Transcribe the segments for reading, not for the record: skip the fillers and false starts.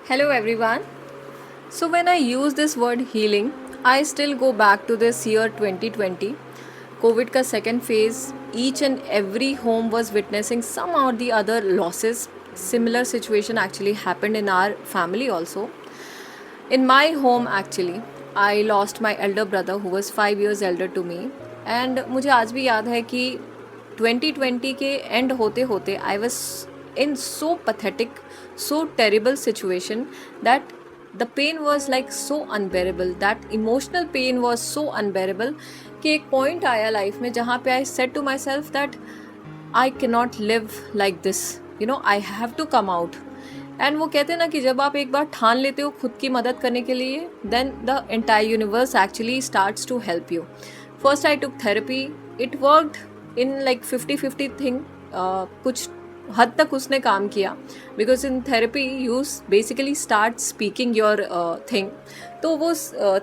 Hello everyone. So when I use this word healing, I still go back to this year 2020. COVID का second phase, each and every home was witnessing some or the other losses. Similar situation actually happened in our family also. In my home actually, I lost my elder brother who was 5 years elder to me. And मुझे आज भी याद है कि 2020 के end होते होते I was in so pathetic so terrible situation that the pain was like so unbearable, that emotional pain was so unbearable कि एक पॉइंट आया लाइफ में जहाँ पे I said to myself that I cannot live like this, I have to come out. And वो कहते हैं ना कि जब आप एक बार ठान लेते हो खुद की मदद करने के लिए, then the entire universe actually starts to help you. First I took therapy. It worked in like 50-50 thing. कुछ हद तक उसने काम किया because in therapy you basically start speaking your thing. तो वो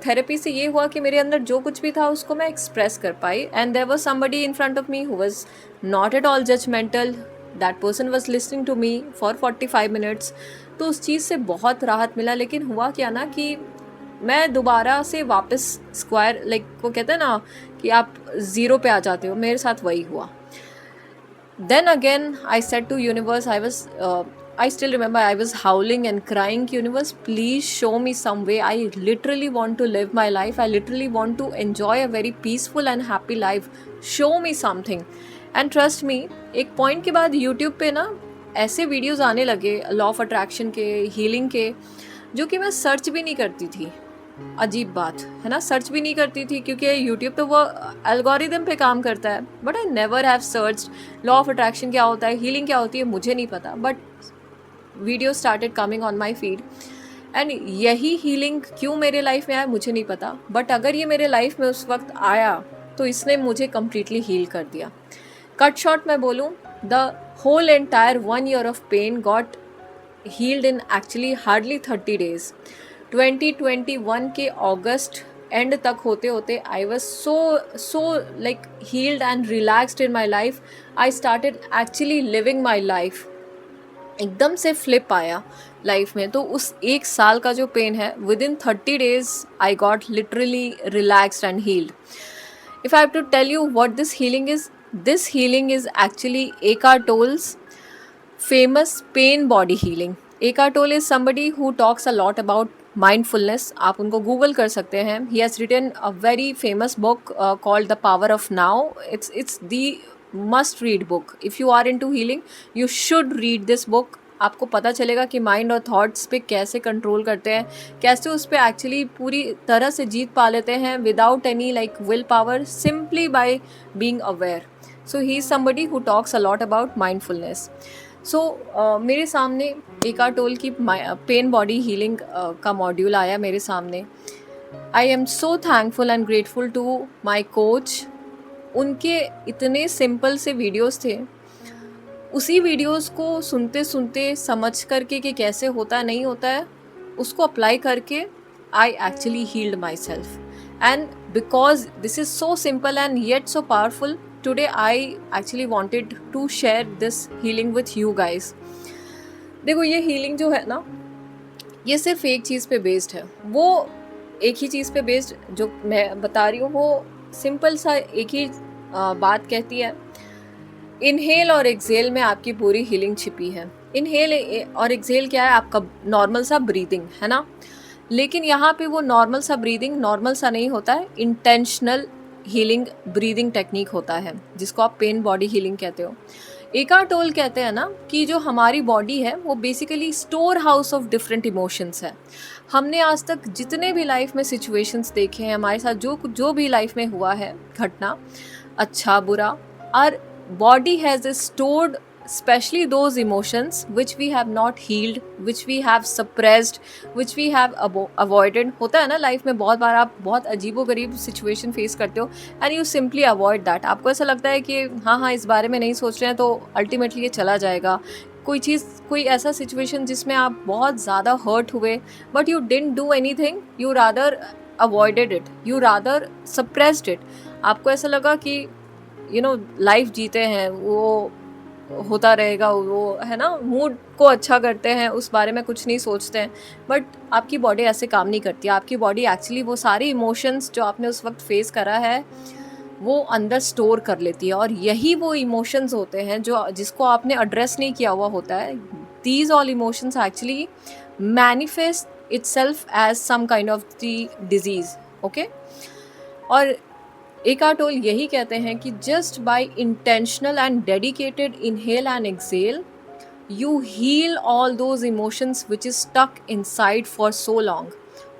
थेरेपी से ये हुआ कि मेरे अंदर जो कुछ भी था उसको मैं एक्सप्रेस कर पाई. And there was somebody in front of me who was not at all judgemental. That person was listening to me for 45 minutes. तो उस चीज़ से बहुत राहत मिला. लेकिन हुआ क्या ना कि मैं दोबारा से वापस स्क्वायर, लाइक वो कहते हैं ना कि आप ज़ीरो पे आ जाते हो, मेरे साथ वही हुआ. Then again, I said to universe, I still remember I was howling and crying, universe, please show me some way. I literally want to live my life. I literally want to enjoy a very peaceful and happy life. Show me something. And trust me, एक point के बाद YouTube पे ना ऐसे videos आने लगे law of attraction के, healing के, जो कि मैं सर्च भी नहीं करती थी. अजीब बात है ना, सर्च भी नहीं करती थी क्योंकि यूट्यूब तो वो एल्गोरिदम पे काम करता है. But I never have search law of attraction क्या होता है, हीलिंग क्या होती है, मुझे नहीं पता. But video started coming on my feed. And यही हीलिंग क्यों मेरे लाइफ में आया मुझे नहीं पता. बट अगर ये मेरे लाइफ में उस वक्त आया तो इसने मुझे कम्प्लीटली हील कर दिया. कट शॉर्ट मैं बोलूँ, the whole entire 1 year of pain got healed in actually hardly 30 days. 2021 के अगस्त एंड तक होते होते I was so like healed and relaxed in my life. I started actually living my life. एकदम से flip आया लाइफ में. तो उस एक साल का जो पेन है, within 30 days I got literally relaxed and healed. If I have to tell you what this healing is actually Eckhart Tolle's famous pain body healing. Eckhart Tolle is somebody who talks a lot about mindfulness. आप उनको Google कर सकते हैं. He has written a very famous book called The Power of Now. It's the must read book. If you are into healing, you should read this book. आपको पता चलेगा कि mind और थॉट्स पे कैसे कंट्रोल करते हैं, कैसे उस पर एक्चुअली पूरी तरह से जीत पा लेते हैं without any like will power, simply by being aware. So he is somebody who talks a lot about mindfulness. So मेरे सामने Eckhart Tolle की पेन बॉडी हीलिंग का मॉड्यूल आया मेरे सामने. I am so thankful and grateful to my coach. उनके इतने simple से वीडियोस थे, उसी वीडियोस को सुनते सुनते समझ करके कि कैसे होता है नहीं होता है, उसको अप्लाई करके I actually healed myself. And because this is so simple and yet so powerful, today I actually wanted to share this healing with you guys. देखो ये healing जो है ना, ये सिर्फ एक चीज़ पे बेस्ड है. वो एक ही चीज़ पे बेस्ड जो मैं बता रही हूँ, वो सिंपल सा एक ही बात कहती है, इनहेल और एक्सेल में आपकी पूरी हीलिंग छिपी है. इनहेल और एक्सेल क्या है, आपका नॉर्मल सा ब्रीदिंग है ना. लेकिन यहाँ पे वो नॉर्मल सा ब्रीदिंग नॉर्मल सा नहीं होता है, इंटेंशनल हीलिंग ब्रीदिंग टेक्निक होता है, जिसको आप पेन बॉडी हीलिंग कहते हो. Eckhart Tolle कहते हैं ना कि जो हमारी बॉडी है वो basically store house of different emotions है. हमने आज तक जितने भी लाइफ में सिचुएशंस देखे हैं, हमारे साथ जो भी लाइफ में हुआ है घटना, अच्छा बुरा, our body has stored especially those emotions which we have not healed, which we have suppressed, which we have avoided. होता है ना लाइफ में, बहुत बार आप बहुत अजीबोगरीब सिचुएशन फेस करते हो and you simply avoid that. आपको ऐसा लगता है कि हाँ इस बारे में नहीं सोच रहे हैं तो अल्टीमेटली ये चला जाएगा. कोई चीज़, कोई ऐसा सिचुएशन जिसमें आप बहुत ज़्यादा हर्ट हुए but you didn't do any thing, you rather avoided it, you rather suppressed it. आपको ऐसा लगा कि लाइफ जीते हैं, वो होता रहेगा, वो है ना, मूड को अच्छा करते हैं, उस बारे में कुछ नहीं सोचते हैं। बट आपकी बॉडी ऐसे काम नहीं करती। आपकी बॉडी एक्चुअली वो सारे इमोशंस जो आपने उस वक्त फेस करा है वो अंदर स्टोर कर लेती है, और यही वो इमोशंस होते हैं जो जिसको आपने एड्रेस नहीं किया हुआ होता है। These all emotions actually manifest itself as some kind of the disease. Okay, और एकार्ट टोल यही कहते हैं कि just by intentional and dedicated inhale and exhale you heal all those emotions which is stuck inside for so long.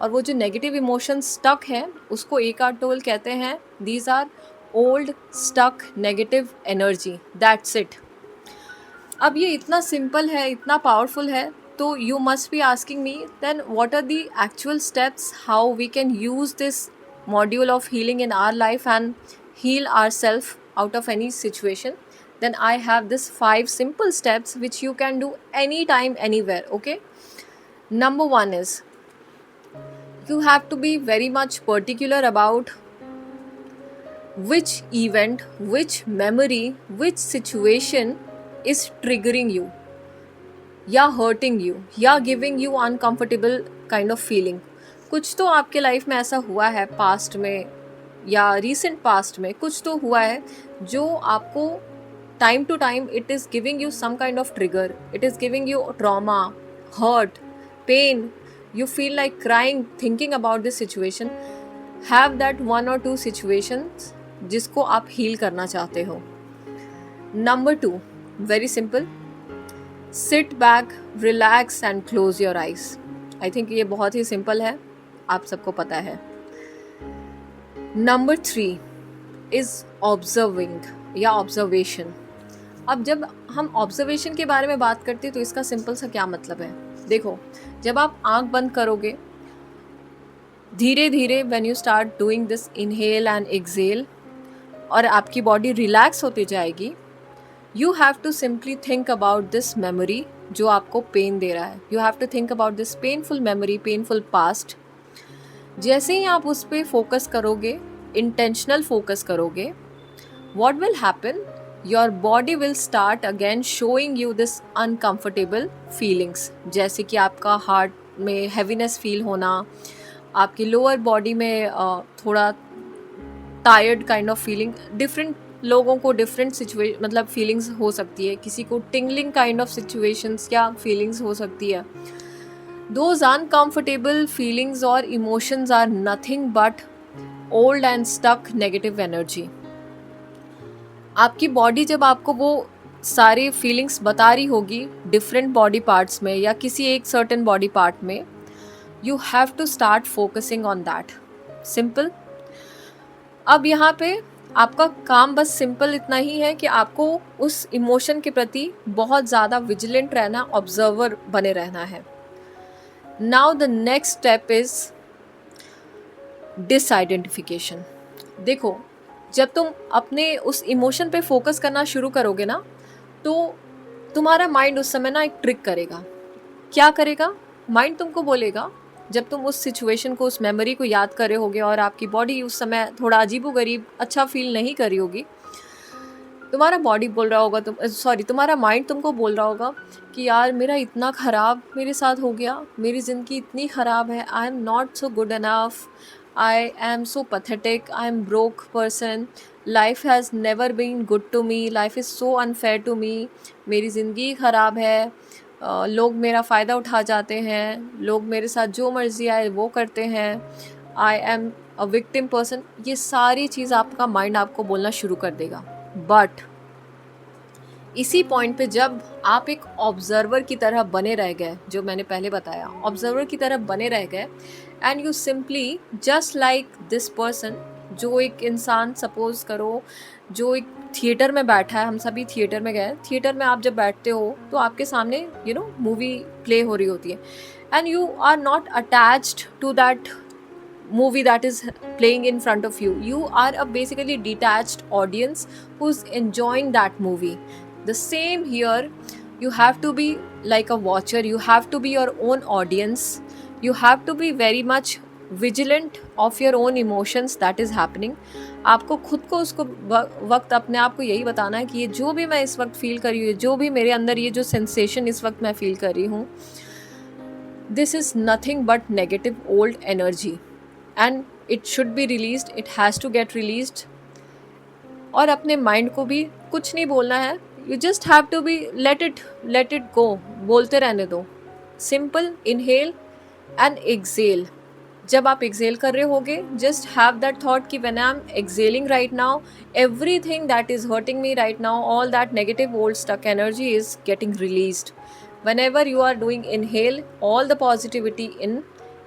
और वो जो negative emotions stuck हैं उसको एकार्ट टोल कहते हैं these are old stuck negative energy, that's it. अब ये इतना सिंपल है, इतना पावरफुल है, तो you must be asking me then what are the actual steps how we can use this module of healing in our life and heal ourselves out of any situation. Then I have this 5 simple steps which you can do anytime, anywhere. Okay, number 1 is you have to be very much particular about which event, which memory, which situation is triggering you, या hurting you, या giving you uncomfortable kind of feeling. कुछ तो आपके life में ऐसा हुआ है past में या रीसेंट पास्ट में, कुछ तो हुआ है जो आपको time to time it is giving you some kind of trigger, it is giving you trauma, hurt, pain, you feel like crying thinking about this situation. Have that 1 or 2 situations जिसको आप heal करना चाहते हो. Number 2, very simple, sit back, relax and close your eyes. I think ये बहुत ही simple है, आप सबको पता है. Number 3 is observing या observation. अब जब हम ऑब्जर्वेशन के बारे में बात करते हैं तो इसका सिंपल सा क्या मतलब है. देखो, जब आप आंख बंद करोगे, धीरे धीरे when you start doing this inhale and exhale और आपकी बॉडी रिलैक्स होती जाएगी, you have to simply think about this memory जो आपको पेन दे रहा है. You have to think about this painful memory, painful past. जैसे ही आप उस पर फोकस करोगे, इंटेंशनल फोकस करोगे, what will happen, your body will start again showing you this uncomfortable feelings. जैसे कि आपका हार्ट में हैवीनेस फील होना, आपकी लोअर बॉडी में थोड़ा tired kind of feeling. Different लोगों को डिफरेंट मतलब फीलिंग्स हो सकती है. किसी को टिंगलिंग काइंड ऑफ सिचुएशंस या फीलिंग्स हो सकती है. दोज अनकम्फर्टेबल फीलिंग्स और emotions are nothing but old and stuck negative energy. आपकी बॉडी जब आपको वो सारी फीलिंग्स बता रही होगी डिफरेंट बॉडी पार्ट्स में या किसी एक सर्टेन बॉडी पार्ट में, you have to start focusing on that. Simple. अब यहाँ पे आपका काम बस सिंपल इतना ही है कि आपको उस इमोशन के प्रति बहुत ज़्यादा विजिलेंट रहना, ऑब्जर्वर बने रहना है. Now the next step is disidentification. देखो, जब तुम अपने उस इमोशन पे फोकस करना शुरू करोगे ना, तो तुम्हारा माइंड उस समय ना एक ट्रिक करेगा. क्या करेगा? माइंड तुमको बोलेगा, जब तुम उस सिचुएशन को, उस मेमोरी को याद कर रहे होगे और आपकी बॉडी उस समय थोड़ा अजीबोगरीब अच्छा फील नहीं कर रही होगी, तुम्हारा बॉडी बोल रहा होगा, तुम्हारा माइंड तुमको बोल रहा होगा कि यार मेरा इतना ख़राब मेरे साथ हो गया, मेरी ज़िंदगी इतनी ख़राब है, I am not so good enough, I am so pathetic, I am broke person, life has never been good to me, life is so unfair to me, मेरी ज़िंदगी ख़राब है, लोग मेरा फ़ायदा उठा जाते हैं, लोग मेरे साथ जो मर्ज़ी आए वो करते हैं, I am a victim person. ये सारी चीज़ आपका माइंड आपको बोलना शुरू कर देगा. बट इसी पॉइंट पे जब आप एक ऑब्जर्वर की तरह बने रह गए, जो मैंने पहले बताया, ऑब्जर्वर की तरह बने रह गए, and you simply just like this person, जो एक इंसान सपोज करो जो एक थिएटर में बैठा है. हम सभी थिएटर में गए. थिएटर में आप जब बैठते हो तो आपके सामने मूवी प्ले हो रही होती है, and you are not attached to that movie that is playing in front of you. You are a basically detached audience who's enjoying that movie. The same here, you have to be like a watcher, you have to be your own audience, you have to be very much vigilant of your own emotions that is happening. आपको खुद को उसको वक्त अपने आप को यही बताना है कि ये जो भी मैं इस वक्त फील कर रही हूँ, जो भी मेरे अंदर ये जो सेंसेशन इस वक्त मैं फील कर रही हूँ, this is nothing but negative old energy and it should be released, it has to get released. और अपने माइंड को भी कुछ नहीं बोलना है, you just have to be let it go, बोलते रहने दो। Simple inhale and exhale. जब आप एक्सेल कर रहे होगे, जस्ट हैव दैट थॉट कि when I am exhaling right now, everything that is hurting me right now, all that negative old stuck energy is getting released. Whenever you are doing inhale, all the positivity in,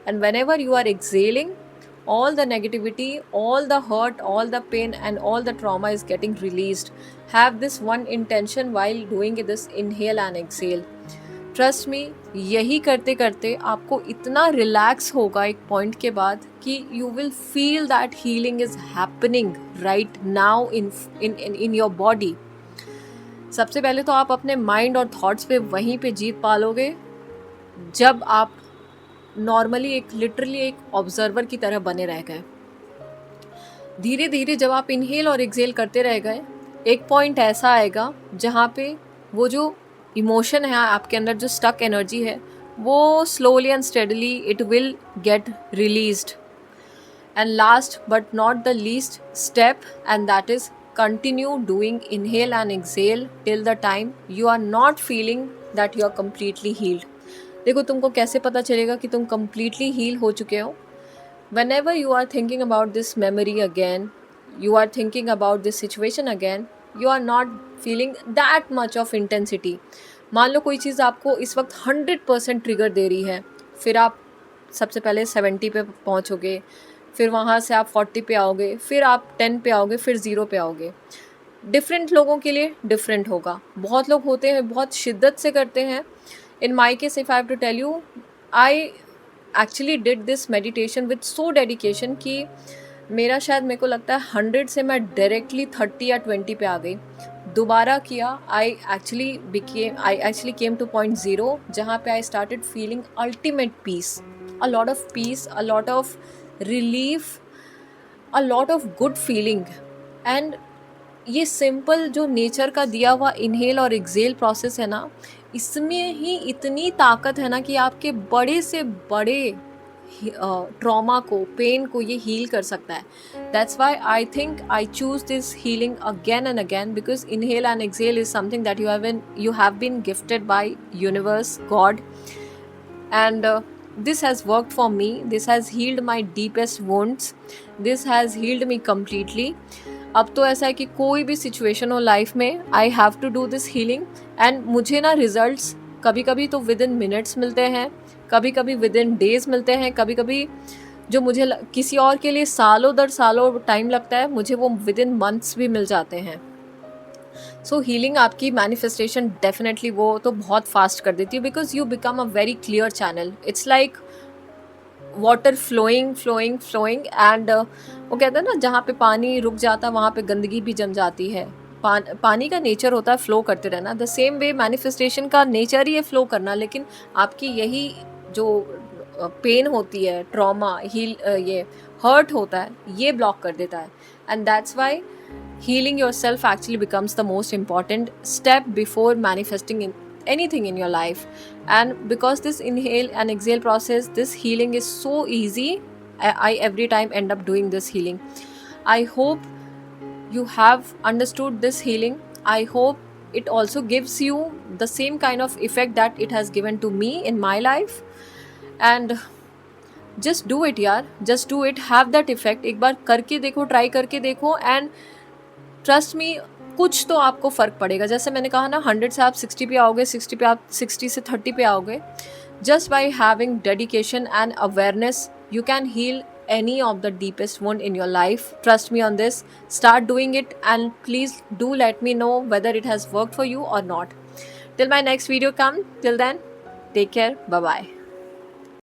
and whenever you are exhaling, all the negativity, all the hurt, all the pain and all the trauma is getting released. Have this one intention while doing this inhale and exhale. Trust me, यही करते करते आपको इतना relax होगा एक point के बाद कि you will feel that healing is happening right now in your body. सबसे पहले तो आप अपने माइंड और थॉट्स पे वहीं पे जीत पालोगे जब आप नॉर्मली एक लिटरली एक ऑब्जर्वर की तरह बने रह गए। धीरे धीरे जब आप इनहेल और एक्सेल करते रह गए, एक पॉइंट ऐसा आएगा जहाँ पे वो जो इमोशन है आपके अंदर, जो स्टक एनर्जी है, वो slowly and steadily it will get released. And last but not the least step, and that is continue doing inhale and exhale till the time you are not feeling that you are completely healed. देखो तुमको कैसे पता चलेगा कि तुम completely heal हो चुके हो? Whenever you are thinking about this memory again, you are thinking about this situation again, you are not feeling that much of intensity. मान लो कोई चीज़ आपको इस वक्त 100% ट्रिगर दे रही है, फिर आप सबसे पहले 70 पे पहुँचोगे, फिर वहाँ से आप 40 पे आओगे, फिर आप 10 पे आओगे, फिर 0 पे आओगे। डिफरेंट लोगों के लिए डिफरेंट होगा। बहुत लोग होते हैं बहुत शिद्दत से करते हैं। In my case if I have to tell you, I actually did this meditation with so dedication कि मेरा शायद मेरे को लगता है 100 से मैं डायरेक्टली 30 या 20 पे आ गई। दोबारा किया, I actually came to point 0 जहाँ पे I started feeling ultimate peace, a lot of peace, a lot of relief, a lot of good feeling. and ये सिंपल जो नेचर का दिया हुआ इनहेल और एक्सेल प्रोसेस है ना, इसमें ही इतनी ताकत है ना कि आपके बड़े से बड़े ट्रॉमा को, पेन को ये हील कर सकता है। That's why I think I choose this healing again and again, because inhale and exhale is something that you have been gifted by universe, God, and this has worked for me. This has healed my deepest wounds. This has healed me completely. अब तो ऐसा है कि कोई भी situation हो life में, I have to do this healing. And मुझे ना रिजल्ट्स कभी कभी तो विद इन मिनट्स मिलते हैं, कभी कभी विद इन डेज मिलते हैं, कभी कभी जो मुझे किसी और के लिए सालों दर सालों टाइम लगता है, मुझे वो विद इन मंथ्स भी मिल जाते हैं। सो हीलिंग आपकी मैनिफेस्टेशन डेफिनेटली वो तो बहुत फास्ट कर देती है, because you become a very clear channel. It's like water flowing and वो कहते हैं ना, जहाँ पे पानी रुक जाता है वहाँ पे गंदगी भी जम जाती है। पानी का नेचर होता है फ्लो करते रहना। द सेम वे मैनिफेस्टेशन का नेचर ही है फ्लो करना, लेकिन आपकी यही जो पेन होती है, ट्रॉमा, ये हर्ट होता है, ये ब्लॉक कर देता है। And that's why healing yourself actually becomes the most important step before manifesting in anything in your life. And because this inhale and exhale process, this healing is so easy, I every time end up doing this healing. I hope you have understood this healing. I hope it also gives you the same kind of effect that it has given to me in my life. And just do it यार, just do it, have that effect. एक बार करके देखो, try करके देखो, and trust me, कुछ तो आपको फ़र्क पड़ेगा। जैसे मैंने कहा ना, 100 से आप 60 पे आओगे, 60 पे आप 60 से 30 पे आओगे। Just by having dedication and awareness, you can heal any of the deepest wound in your life. Trust me on this. Start doing it, and please do let me know whether it has worked for you or not. Till my next video come, till then, take care, bye bye.